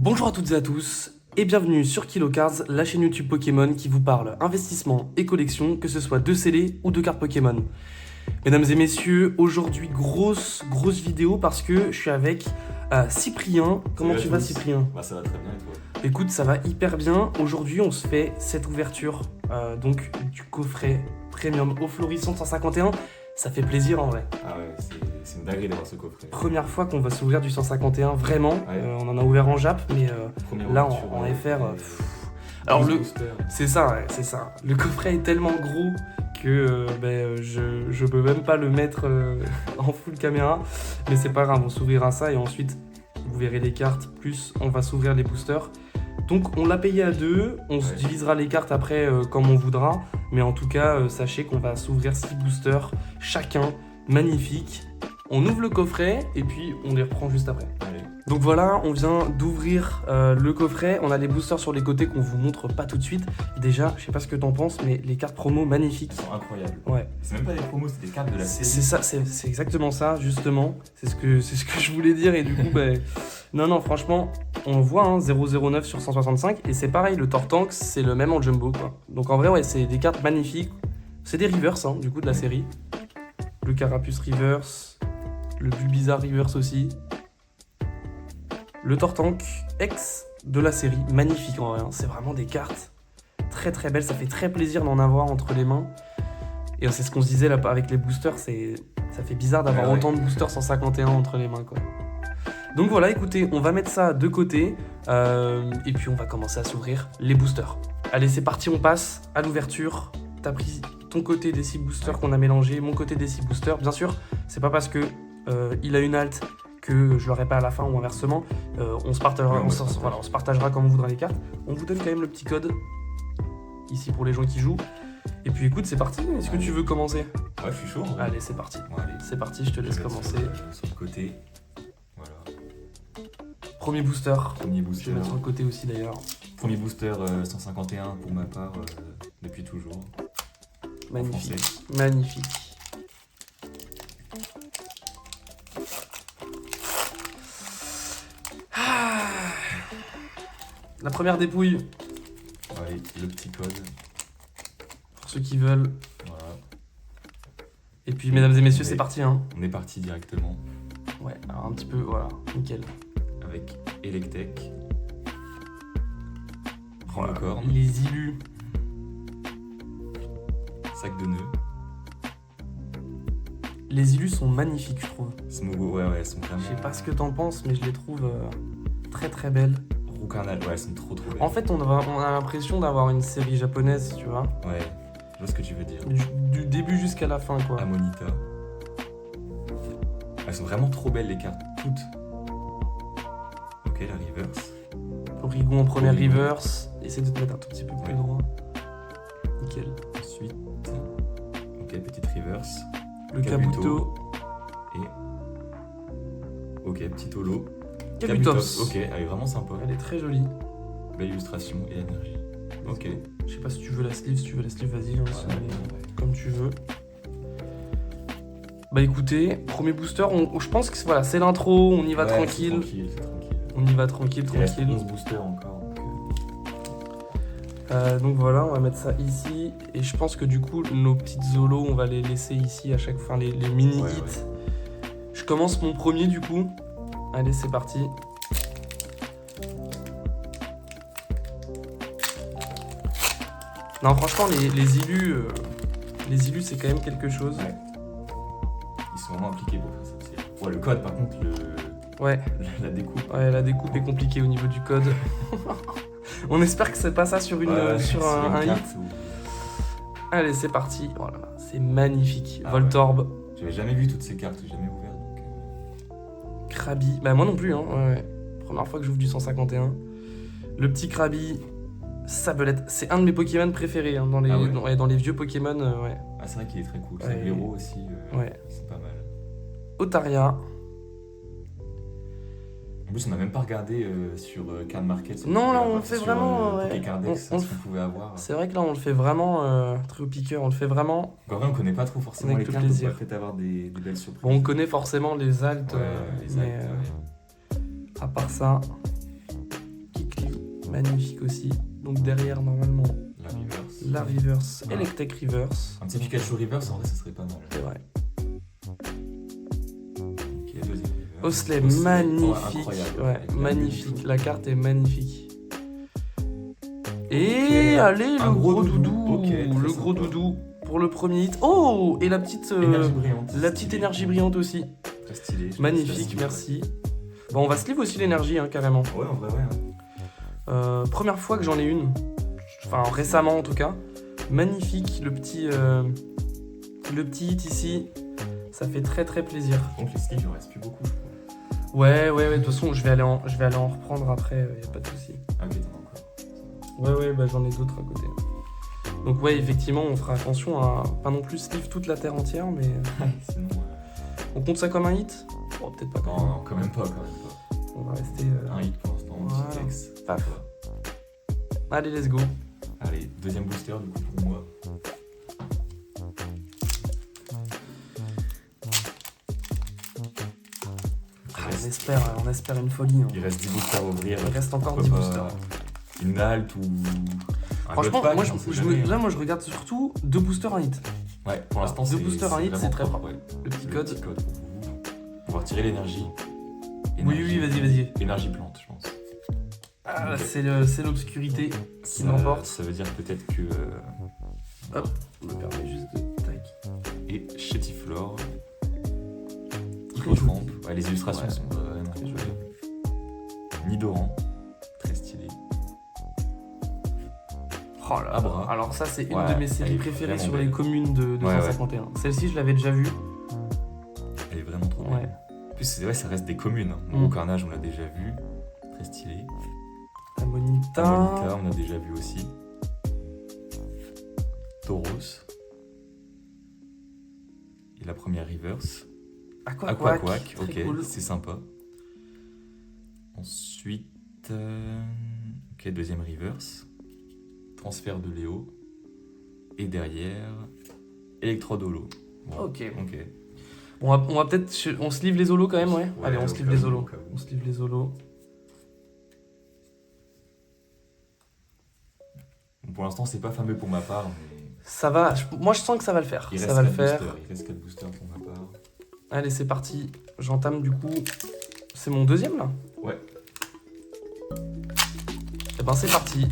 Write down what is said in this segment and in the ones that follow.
Bonjour à toutes et à tous, et bienvenue sur KiloCards, la chaîne YouTube Pokémon qui vous parle investissement et collection, que ce soit de scellés ou de cartes Pokémon. Mesdames et messieurs, aujourd'hui grosse vidéo parce que je suis avec Cyprien. Comment tu vas, Cyprien? Bah ça va très bien et toi? Écoute, ça va hyper bien. Aujourd'hui on se fait cette ouverture donc du coffret Premium au Florissant 151. Ça fait plaisir en vrai. Ah ouais, c'est une dinguerie d'avoir ce coffret. Première fois qu'on va s'ouvrir du 151, vraiment. Ouais. On en a ouvert en Jap, mais Première là ouverture, en ouais. FR. Alors le, booster. c'est ça, ouais, c'est ça. Le coffret est tellement gros que je peux même pas le mettre en full caméra, mais c'est pas grave, on s'ouvrira ça et ensuite vous verrez les cartes, plus on va s'ouvrir les boosters. Donc on l'a payé à deux, on se divisera les cartes après comme on voudra, mais en tout cas sachez qu'on va s'ouvrir 6 boosters chacun, magnifique. On ouvre le coffret et puis on les reprend juste après. Allez. Donc voilà, on vient d'ouvrir le coffret, on a les boosters sur les côtés qu'on vous montre pas tout de suite. Déjà, je sais pas ce que t'en penses, mais les cartes promo magnifiques. Elles sont incroyables. Ouais. C'est même pas des promos, c'est des cartes de la série. C'est ça, c'est exactement ça, justement. C'est ce que je voulais dire et du coup, non, franchement, on voit 009 sur 165 et c'est pareil, le Tortank, c'est le même en jumbo, quoi. Donc en vrai, ouais, c'est des cartes magnifiques. C'est des reverse, du coup, de la série. Le Carapuce reverse, le Bulbizarre reverse aussi. Le Tortank ex de la série, magnifique en vrai, c'est vraiment des cartes très belles, ça fait très plaisir d'en avoir entre les mains. Et c'est ce qu'on se disait là avec les boosters, ça fait bizarre d'avoir autant de boosters 151 entre les mains, quoi. Donc voilà, écoutez, on va mettre ça de côté et puis on va commencer à s'ouvrir les boosters. Allez, c'est parti, on passe à l'ouverture. T'as pris ton côté des 6 boosters qu'on a mélangé, mon côté des 6 boosters. Bien sûr, c'est pas parce que il a une halte que je l'aurai pas à la fin ou inversement. On se partagera, on se partagera comme on voudra les cartes. On vous donne quand même le petit code ici pour les gens qui jouent. Et puis écoute, c'est parti. Est-ce que tu veux commencer? Ouais, je suis chaud. Allez, c'est parti. Bon, allez. C'est parti, je te laisse commencer. Sur le côté. Voilà. Premier booster. Premier Je booster. vais mettre sur le côté aussi d'ailleurs. Premier booster 151 pour ma part depuis toujours. Magnifique. Français. Magnifique. La première dépouille, Ouais, le petit code. pour ceux qui veulent. Voilà. Et puis, mesdames et messieurs, Ouais. c'est parti. On est parti directement Ouais, alors un petit peu, voilà, nickel. avec Electek. Voilà. Corne. Les illus. Sac de nœuds. Les illus sont magnifiques, je trouve. Smogo, ouais, elles sont vraiment. Je sais pas ce que t'en penses, mais je les trouve très belles. Roucarnal, ouais, elles sont trop belles. En fait, on a l'impression d'avoir une série japonaise, tu vois. Ouais, je vois ce que tu veux dire. Du début jusqu'à la fin, quoi. Amonita. Elles sont vraiment trop belles les cartes, toutes. Ok, la reverse. Origon en première Origon. reverse. Essaye de te mettre un tout petit peu plus Ouais. droit. Nickel. Ensuite, ok, petite reverse. Le Kabuto. Kabuto. Et. Ok, petit holo. Kabutops. Ok, elle est vraiment sympa. Elle est très jolie. Belle illustration et énergie. Ok. Je sais pas si tu veux la sleeve, vas-y, Voilà, sinon, ouais. comme tu veux. Bah écoutez, premier booster, je pense que voilà, c'est l'intro, on y va Ouais, tranquille. c'est tranquille. On y va tranquille. Il reste 11 boosters encore. Donc voilà, on va mettre ça ici. Et je pense que du coup, nos petites zolos, on va les laisser ici à chaque fois, les mini-hits. Ouais. Je commence mon premier du coup. Allez, c'est parti. Non, franchement, les illus, c'est quand même quelque chose. Ouais. Ils sont vraiment impliqués pour faire ça. Ouais, le code, par contre, Ouais, la découpe. ouais, la découpe est compliquée au niveau du code. On espère que c'est pas ça sur, sur un hit. carte où- Allez, c'est parti. Oh là là, c'est magnifique. Ah Voltorb, J'avais jamais vu toutes ces cartes, jamais ouvert. Donc, Krabi. Bah, moi non plus, hein. Ouais. Première fois que j'ouvre du 151. Le petit Krabi, Sablette. C'est un de mes Pokémon préférés dans les, Ah ouais dans les vieux Pokémon. Ouais. Ah, c'est vrai qu'il est très cool. Ouais. Sablero aussi, Ouais. c'est pas mal. Otaria. En plus, on n'a même pas regardé sur Card Market. Non, là, on le fait vraiment, ouais. Pokécardex, On ce qu'on pouvait avoir. C'est vrai que là, on le fait vraiment très au piqueur. On le fait vraiment. En vrai, on connaît pas trop forcément Avec les tout cartes, donc plaisir. on va peut-être avoir des belles surprises. Bon, on connaît forcément les altes. Ouais, les mais, actes, ouais. à part ça. magnifique aussi. Donc derrière, normalement, La reverse. la reverse, Ouais. Electek reverse. Un petit Pikachu reverse, en vrai, ça serait pas mal. C'est vrai. Ok, deuxième reverse. Osley, Ouais, magnifique. incroyable. Ouais, Avec la magnifique. bulle. La carte est magnifique. Et allez, Un le gros gros doudou. doudou. Ok, très le gros sympa. doudou pour le premier hit. Oh, et la petite, Énergie brillante. la petite Stylé. énergie brillante aussi. Très stylé. Magnifique, merci. Bon, on va sleeve aussi l'énergie, hein, carrément. Ouais, en vrai, ouais. Première fois que j'en ai une. Enfin, récemment en tout cas. Magnifique, le petit hit ici. Ça fait très très plaisir. Donc les sleeves, il en reste plus beaucoup, je crois. Ouais, de toute façon, je vais aller en reprendre après, y a pas de souci. Ah, ok, t'en as encore. Ouais, bah j'en ai d'autres à côté. Donc ouais, effectivement, on fera attention à pas non plus sleeve toute la terre entière, mais Sinon, on compte ça comme un hit. Oh, peut-être pas quand même. non, quand même pas. On va rester... Un hit pour l'instant, un Voilà. petit Dex. Paf. Allez, let's go. Allez, deuxième booster du coup pour moi. On espère une folie. Hein. Il reste 10 boosters à ouvrir. Il reste encore Pourquoi 10 pas boosters. Une Alt ou un Franchement, God Pack, moi, on sait jamais. là, moi je regarde surtout 2 boosters, un hit. Ouais, pour l'instant, Deux c'est boosters, un hit, vraiment c'est très propre, fort. ouais. Le petit Le code. petit code pour vous. On va retirer l'énergie. Oui, vas-y. Énergie plante, je pense. Ah, Ok. c'est l'obscurité qui l'emporte. Ça veut dire peut-être que. Hop, on me permet juste de... Tac. Et Chetiflore. Très Hippotramp. joli. Ouais, les illustrations Ouais. sont vraiment Très jolies. joli. Nidoran. Très stylé. Oh là là. Abra. Alors ça, c'est une Ouais, de mes elle séries est préférées vraiment sur les belle. communes de Ouais, 151. Celle-ci, je l'avais déjà vue. Elle est vraiment trop Ouais. belle. En plus, c'est vrai, ça reste des communes. Hein. Mm. Au Carnage, on l'a déjà vu. Très stylé. Amonita. Amonita, on a déjà vu aussi. Tauros. Et la première reverse. Aquaquack. Aquaquack, ok, Très cool. c'est sympa. Ensuite, ok, deuxième reverse. Transfert de Léo. Et derrière, Electrodolo. Bon, Ok. ok. Bon, on va peut-être... On se livre les holos quand même, ouais. Ouais, Allez, on au se livre cas les où, holos. au cas où. On se livre les holos. Bon, pour l'instant, c'est pas fameux pour ma part, mais Ça va, moi je sens que ça va le faire. il Ça reste va le 4 faire. boosters. Il reste 4 boosters pour ma part. Allez, c'est parti. J'entame du coup. C'est mon deuxième là. Ouais. Et ben c'est parti.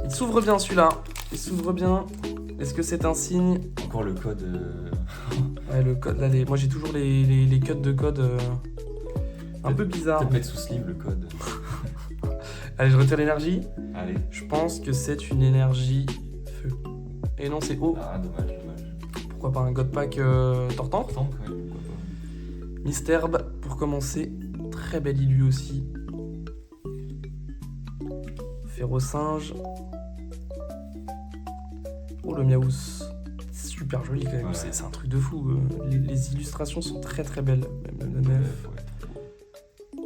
Il s'ouvre bien celui-là. Il s'ouvre bien. Est-ce que c'est un signe? Encore le code. Ouais, le code là, moi j'ai toujours les codes de code un peu bizarres. Peut-être mettre sous sleeve le code. Allez, je retire l'énergie. Allez. Je pense que c'est une énergie feu. Et non, c'est eau. Ah, dommage. Pourquoi pas un God Pack Tortank? Pourtant, ouais, pourquoi pas. Misterbe pour commencer. Très belle illu aussi. Férocinge. Oh le Miaous. Super joli quand même. Ouais. C'est un truc de fou. Les illustrations sont très très belles. Même le neuf. Ouais.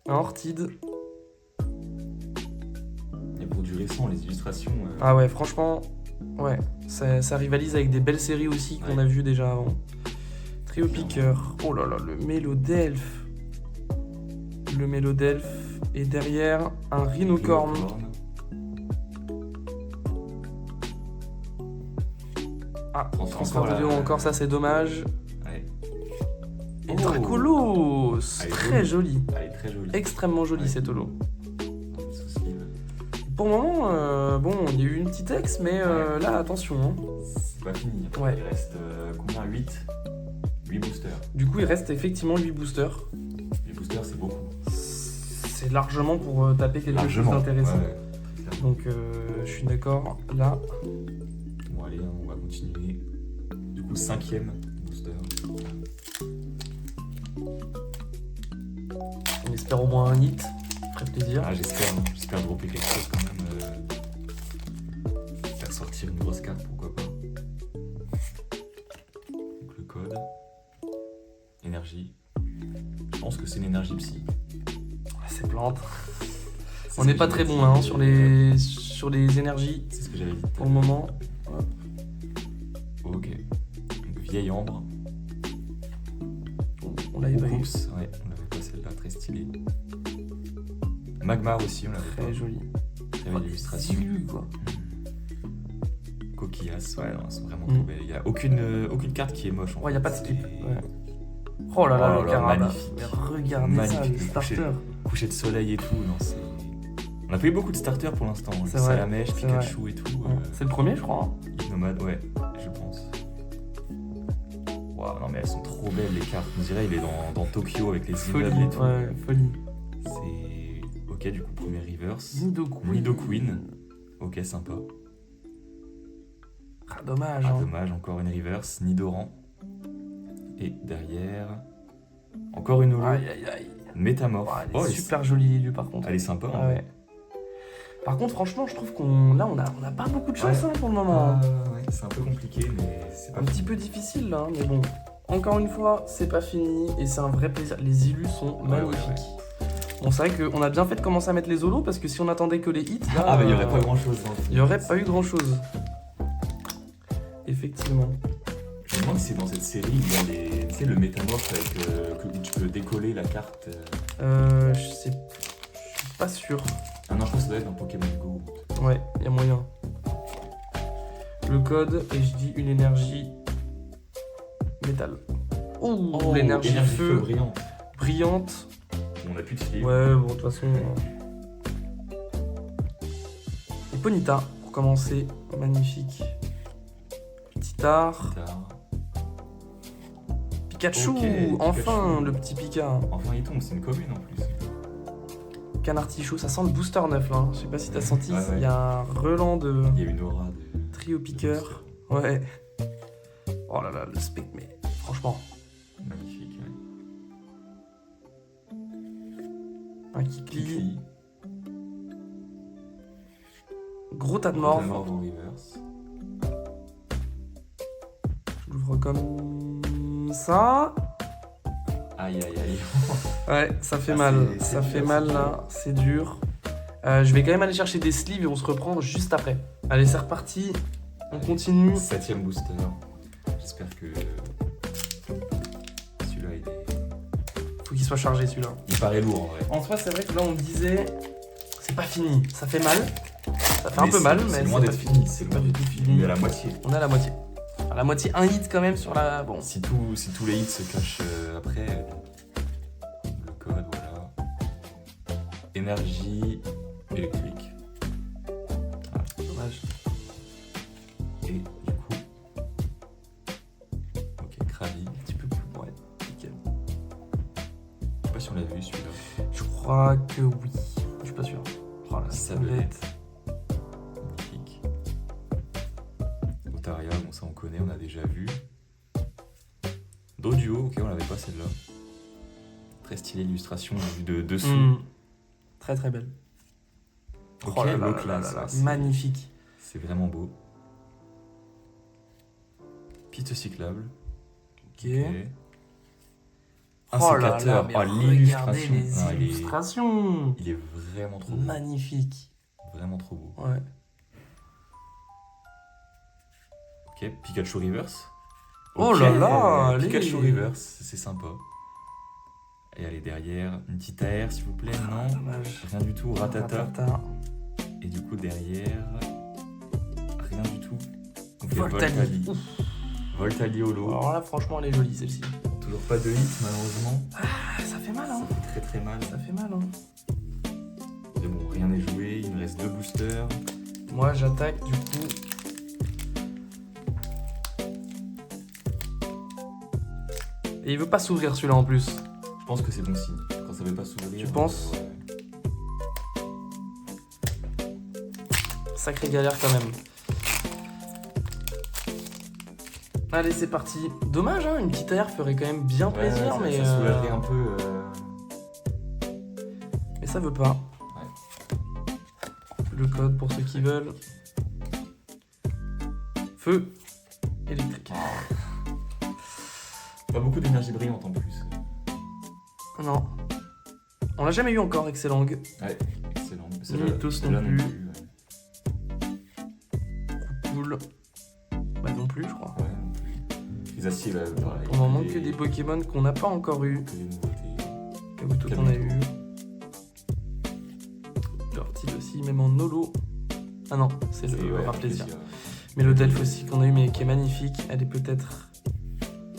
Un Ortide. Et pour du récent, les illustrations. Ah ouais, franchement, ouais. Ça rivalise avec des belles séries aussi qu'on Ouais. a vues déjà avant. Trio Piqueur. Oh là là, le Mélodelphe. Le Mélodelphe. Et derrière, un Rhinocorn. Ah, transfert de Léo encore, ça c'est dommage. Ouais. Et Oh. Dracolos. Elle est Très joli. Elle est très jolie. Extrêmement joli Ouais. cet holo. Sous sleeve. Pour le moment, bon, il y a eu une petite ex, mais là, attention. Hein. C'est pas fini. Ouais. Il reste combien 8 boosters. Du coup, il reste effectivement 8 boosters. 8 boosters, c'est beaucoup. C'est largement pour taper quelque Largement. chose d'intéressant. Ouais, très clairement. Donc, je suis d'accord. Là, Bon, allez, on va continuer. Du coup, 5e booster. on espère au moins un hit. Ça ferait plaisir. Ah, j'espère dropper quelque chose quand même. Faire sortir une grosse carte, pourquoi pas. Donc, le code. Énergie. Je pense que c'est une énergie psy. C'est plante. C'est On ce n'est que pas j'avais très dit. bon là, hein, sur les énergies C'est ce que j'avais dit. pour le moment. Ok. Donc, vieille ambre. On l'avait pas eu. Oups, ouais, on l'avait pas celle-là, très stylée. Magmar aussi, on l'avait Très pas. joli. Très belle illustration. Zilu, quoi. Coquillas, ouais, non, elles sont vraiment Mm. trop belles. Il n'y a aucune carte qui est moche. Ouais, y a pas de skip. C'est- Ouais. Oh là là, Oh le là, Caraba. magnifique. Mais regardez ça, Magnifique, le le coucher. starter. Coucher de soleil et tout, non, c'est... On a pas eu beaucoup de starters pour l'instant. C'est vrai, Salamèche, c'est Pikachu et tout. Ouais. C'est le premier, je crois. Hein. Hypnomade, ouais, je pense. Waouh, non mais elles sont trop belles les cartes. On dirait il est dans Tokyo avec les immeubles Folie, et tout. ouais, folie. C'est... Ok, du coup, premier reverse. Nidoqueen. Nidoqueen. Ok, sympa. Ah, dommage. Ah, Hein. dommage, encore une reverse. Nidoran. Et derrière... Encore une holo. Aïe, aïe, aïe. Métamorphe. Ouais, elle est Oh, super jolie, lui, par contre. elle est sympa. Ah hein. ouais. Par contre, franchement, je trouve qu'on là, on a pas beaucoup de chance Ouais. hein, pour le moment. Ouais, c'est un peu compliqué, mais c'est pas Un petit peu difficile là, hein, mais bon. Encore une fois, c'est pas fini et c'est un vrai plaisir. Les illus sont Ouais, magnifiques. Bon, c'est vrai qu'on a bien fait de commencer à mettre les holos parce que si on attendait que les hits, là, Ah, bah il y aurait pas grand chose. il y aurait pas eu grand chose. Effectivement. Je me demande si dans cette série il y a les... tu sais, le métamorphe avec, où tu peux décoller la carte. Je suis pas sûr. Ah non, je crois que ça doit être dans Pokémon Go. Ouais, il y a moyen. Le code, et je dis une énergie métal. Oh, l'énergie énergie feu brillant. brillante. On a plus de fil. Ouais, bon, de toute façon. Et Ponyta, pour commencer. Magnifique. Titard. Tard. Pikachu, Ok, enfin, Pikachu. le petit Pika. Enfin, il tombe, c'est une commune en plus. Canartichaud, ça sent le booster neuf là. Je sais pas si t'as senti, Ouais, ouais. il y a un relent de Il y a une aura de. trio piqueur. Ouais. Oh là là, le spec, mais franchement, Magnifique. Ouais. un Kikli, Kikli. gros tas de morph. Mort en reverse. Je l'ouvre comme ça. Aïe aïe aïe. Ouais, ça fait Ah, mal. c'est Ça dur, fait c'est mal dur. là, c'est dur. Je vais quand même aller chercher des sleeves et on se reprend juste après. Allez, c'est reparti. On continue. 7ème booster. J'espère que. Celui-là il est. Faut qu'il soit chargé celui-là. Il paraît lourd en vrai. En soi, c'est vrai que là, on me disait, c'est pas fini. Ça fait mal. Ça fait un peu c'est- mal, c'est mais loin c'est d'être pas fini. C'est C'est pas loin du d'être tout fini. fini. On est à la moitié. On est à la moitié. À la moitié, un hit quand même sur la. Bon. Si tous les hits se cachent après, le code, voilà. Énergie électrique. Dommage. Et du coup. Ok, Krabi. Un petit peu plus. Ouais, nickel. Je sais pas si on l'a vu celui-là. Je crois que oui. Je suis pas sûr. Oh là, ça va Sablette. être. Magnifique. Otaria, bon ça on connaît, on a déjà vu. Doduo, ok, on l'avait pas celle-là. Très stylée l'illustration vue de dessous. Hmm. Très très belle. Ok, Oh là là low là class, là là, ouais, c'est- magnifique. C'est vraiment beau. Piste cyclable. Ok. Ok. Un Oh là là, sécateur. mais Oh, regardez l'illustration. les Non, illustrations. il est vraiment trop beau. Magnifique. Vraiment trop beau. Ouais. Ok, Pikachu Reverse. Oh Ok, là là, allez. Pikachu Reverse, c'est sympa. Et allez derrière, une petite AR s'il vous plaît, non Dommage. Rien du tout, Ratata. Ratata. Et du coup derrière, rien du tout. Ok, Voltali. Ouf. Voltali Holo. Alors là, franchement, elle est jolie celle-ci. Toujours pas de hit malheureusement. Ah, ça fait mal, hein. Ça fait très très mal. Ça fait mal, hein. Mais bon, rien n'est joué, il me reste 2 boosters. Moi, j'attaque du coup. Et il veut pas s'ouvrir celui-là en plus. Je pense que c'est bon signe. Quand ça veut pas s'ouvrir. Tu penses ouais. Sacrée galère quand même. Allez, c'est parti. Dommage, hein, une petite AR ferait quand même bien plaisir, ça, mais. ça soulagerait un peu. Mais ça veut pas. Le code pour ceux qui veulent. Feu électrique. Pas beaucoup d'énergie brillante en plus. Non. On l'a jamais eu encore, excellent. Ouais, excellent. Mythos Celle-là non plus. ouais. Cool. Bah non plus, je crois. Ouais, non plus. Les aciers, là, pareil. On en manque que des Pokémon qu'on n'a pas encore eu. Que des nouveautés. Kabuto qu'on a eu. Tortil aussi, même en holo. Ah non, c'est le ouais, rare plaisir. plaisir. Mais le Delph aussi qu'on a eu, mais qui est magnifique. Elle est peut-être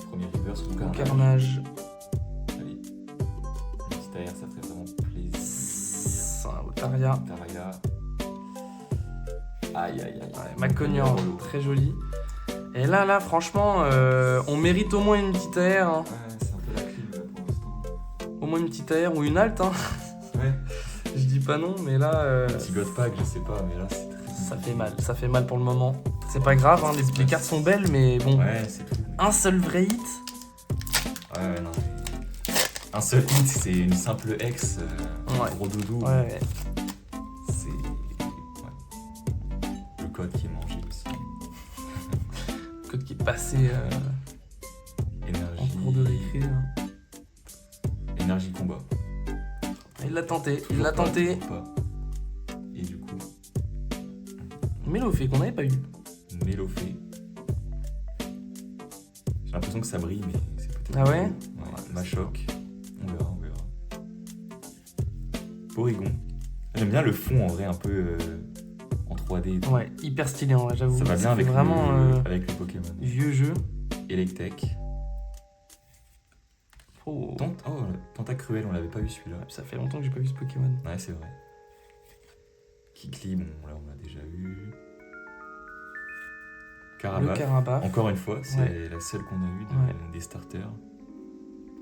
Premier reverse ou au carnage. carnage. Allez. Un petit AR, ça ferait vraiment plaisir. C'est un Otaria. Taria. Aïe, aïe, aïe. Ouais, Macognan, très joli. Et là, franchement, on mérite au moins une petite AR. Hein. Ouais, c'est un peu la clim là, pour l'instant. Au moins une petite AR ou une alt. Hein. Ouais. Je dis pas non, mais là, Petit God Pack, je sais pas, mais là c'est très. ça fait mal pour le moment. C'est pas grave, hein, les cartes sont belles, mais bon. Ouais, c'est tout. Un seul vrai hit. Ouais, non. Un seul hit, c'est une simple X, Ouais. gros doudou. Ouais. C'est. Ouais. Le code qui est mangé aussi. Code qui est passé en Énergie. cours de récré. Hein. Énergie combat. Il l'a tenté, Toujours pas, toujours pas. Et du coup, Mélofée qu'on n'avait pas eu. Mélofée. J'ai l'impression que ça brille, mais c'est peut-être. Ah ouais Ouais, Machoc. On verra, on verra. Porygon. J'aime bien le fond en vrai, un peu en 3D. et tout. Ouais, hyper stylé en vrai, j'avoue. Ça va bien fait avec, vraiment avec le Pokémon. vieux jeu. Electek. Oh. Tentacruel, on l'avait pas vu celui-là. Ça fait longtemps que j'ai pas vu ce Pokémon. Ouais, c'est vrai. Kikli, bon, là on l'a déjà eu. Le Carabat. Carabaf. Encore une fois, c'est Ouais. la seule qu'on a eu Ouais. des starters.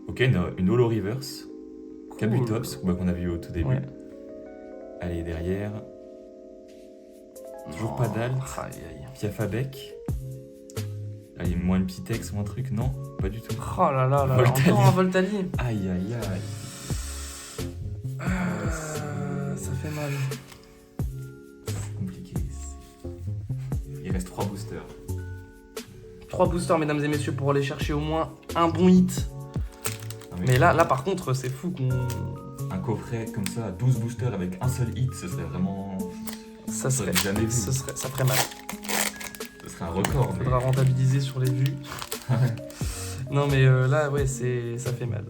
Ok, une Holo Reverse. Cool. Kabutops, qu'on a vu au tout début. Ouais. Allez, derrière. Toujours pas d'alt. Aïe aïe. Piafabec. Allez, moins une petite X ou un truc, non? Pas du tout. Oh là là là, Voltali. encore un Voltali. Aïe, aïe, aïe. Ça fait mal. C'est compliqué. Il reste 3 boosters. 3 boosters, mesdames et messieurs, pour aller chercher au moins un bon hit. Ah, Mais là par contre, c'est fou qu'on... Un coffret comme ça, 12 boosters avec un seul hit, ce serait vraiment. Ça serait... jamais vu. Ça ferait mal. Ce serait un record. Faudra rentabiliser sur les vues. Non mais là, ouais, ça fait mal.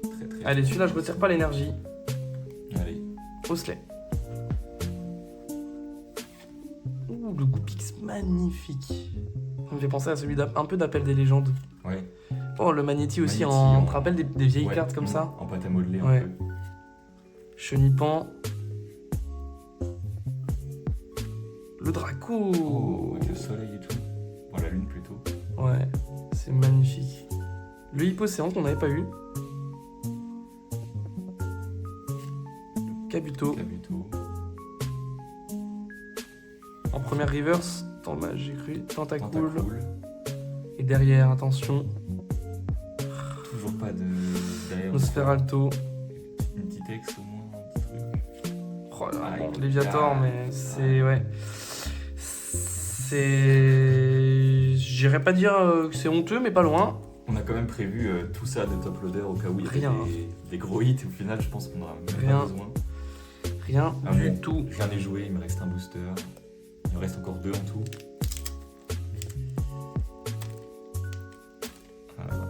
Très, très. Allez, celui-là, je retire pas l'énergie. Allez. Osley. Ouh, le Goupix magnifique. Ça me fait penser à celui un peu d'Appel des légendes. Ouais. Oh, le Magnéti aussi, Magnéti tu te rappelles des vieilles Ouais, cartes comme ça? En pâte à modeler Ouais. un peu. Chenipan. Le Draco. Oh, avec le soleil et tout. Bon, la lune plutôt. Ouais, c'est magnifique. Le Hypocéan qu'on n'avait pas eu. Kabuto. Kabuto. En première reverse, j'ai cru. Tentacool. Tentacool. Et derrière, attention, Toujours pas de. Derrière. Nosferalto. Une petite X au moins, un petit truc. Oh là, Ah, bon, il- Léviator, ah, mais c'est. Ouais. C'est. J'irais pas dire que c'est honteux, mais pas loin. On a quand même prévu tout ça de top loader au cas où il y avait Rien. des gros hits et au final je pense qu'on n'aura même Rien. pas besoin. Rien Ah du bon, tout. Rien n'est joué, il me reste un booster. Il me reste encore 2 en tout. Voilà.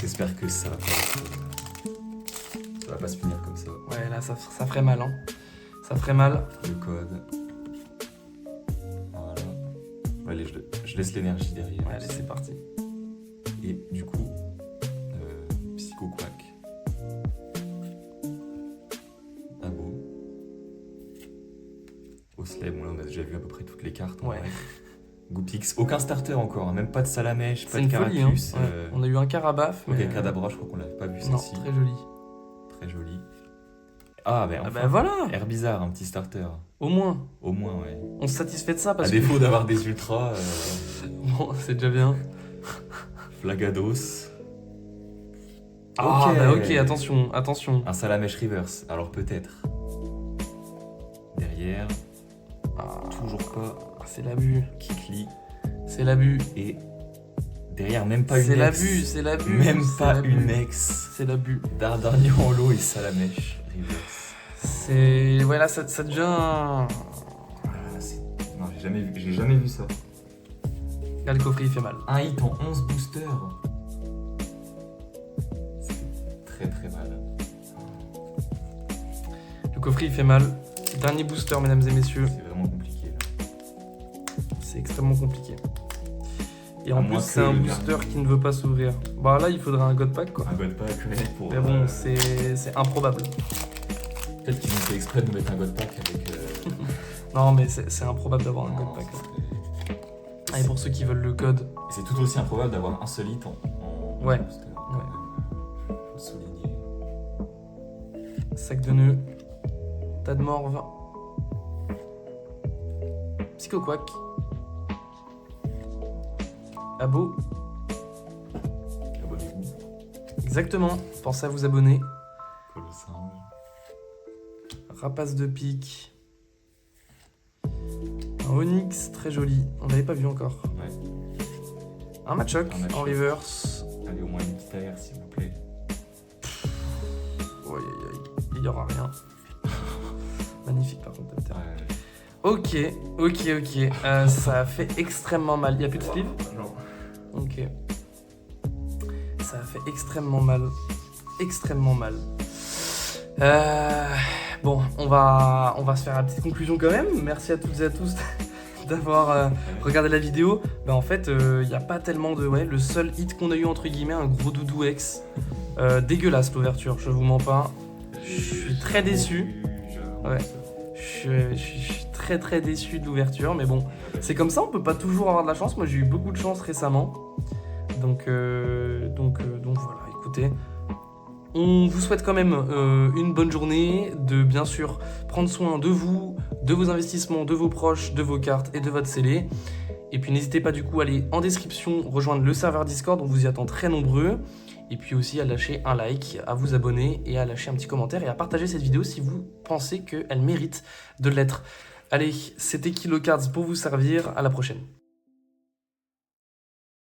J'espère que ça va pas ça va pas se finir comme ça. Ouais, là, ça ferait mal, hein. Ça ferait mal. Le code. Voilà. Allez, je laisse l'énergie derrière. Ouais, allez, c'est parti. Et du coup, Psycho Quack. Abo. Osley, bon là on a déjà vu à peu près toutes les cartes. En Ouais. vrai. Goupix, aucun starter encore, hein, même pas de Salamèche, pas C'est de une folie, hein. Caracus. Ouais. On a eu un Carabaf, mais. Ok, Kadabra, je crois qu'on l'avait pas vu Non, celle-ci. très joli. Très joli. Ah, ben Ah enfin, bah voilà. Air bizarre, un petit starter. Au moins. Au moins, ouais. On se satisfait de ça parce À défaut d'avoir des ultras, que. Bon, c'est déjà bien. Flagados. Ah, bah ok, attention, attention. Un Salamèche reverse, alors peut-être. Derrière, Ah, toujours pas. c'est l'abus. Kikli. C'est l'abus. Et derrière, même pas une C'est ex. l'abus, c'est l'abus. Même c'est pas l'abus. une ex. C'est l'abus. Dardarnier en lot et Salamèche reverse. C'est. Ouais, là, ça devient. Ah, non, j'ai jamais vu ça. Là, le coffret, il fait mal. Un hit en 11 boosters. C'est très très mal. Le coffret il fait mal. Dernier booster, mesdames et messieurs. C'est vraiment compliqué là. C'est extrêmement compliqué. Et À en moins plus, que c'est un le booster dernier. qui ne veut pas s'ouvrir. Bah là, il faudrait un God Pack quoi. Un God Pack, ouais, pour. Mais bon, c'est improbable. Peut-être qu'ils ont fait exprès de nous mettre un God Pack avec. Non, mais c'est improbable d'avoir un God Pack. Et pour ceux qui veulent le code, Et c'est tout aussi improbable d'avoir un seul hit en Ouais. booster, quand même. Faut le souligner. sac de nœuds, tas de morve, Psychoquack, Abo, Abonnez-vous. exactement, pensez à vous abonner, Colossinge. Rapace de pique, un Onyx très joli, on l'avait pas vu encore, Ouais. un Machoc Un Machoc. en reverse, Allez, au moins une petite AR s'il vous plaît. Aïe, aïe, aïe, il y aura rien. Magnifique par contre, Dapter. Ouais. Ok, ça a fait extrêmement mal. Il n'y a plus de sleeve? Non. Ok. Ça a fait extrêmement mal. Extrêmement mal. Bon, on va se faire la petite conclusion quand même. Merci à toutes et à tous d'avoir regardé la vidéo. Bah en fait, il n'y a pas tellement de... Ouais, le seul hit qu'on a eu, entre guillemets, un gros doudou X. Dégueulasse l'ouverture, je vous mens pas. Je suis très déçu. Ouais. Je suis très déçu de l'ouverture, mais bon, c'est comme ça, on peut pas toujours avoir de la chance. Moi, j'ai eu beaucoup de chance récemment. Donc voilà, écoutez, on vous souhaite quand même une bonne journée, de bien sûr prendre soin de vous, de vos investissements, de vos proches, de vos cartes et de votre scellé. Et puis n'hésitez pas du coup à aller en description, rejoindre le serveur Discord, on vous y attend très nombreux. Et puis aussi à lâcher un like, à vous abonner et à lâcher un petit commentaire et à partager cette vidéo si vous pensez qu'elle mérite de l'être. Allez, c'était KiloCards pour vous servir, à la prochaine.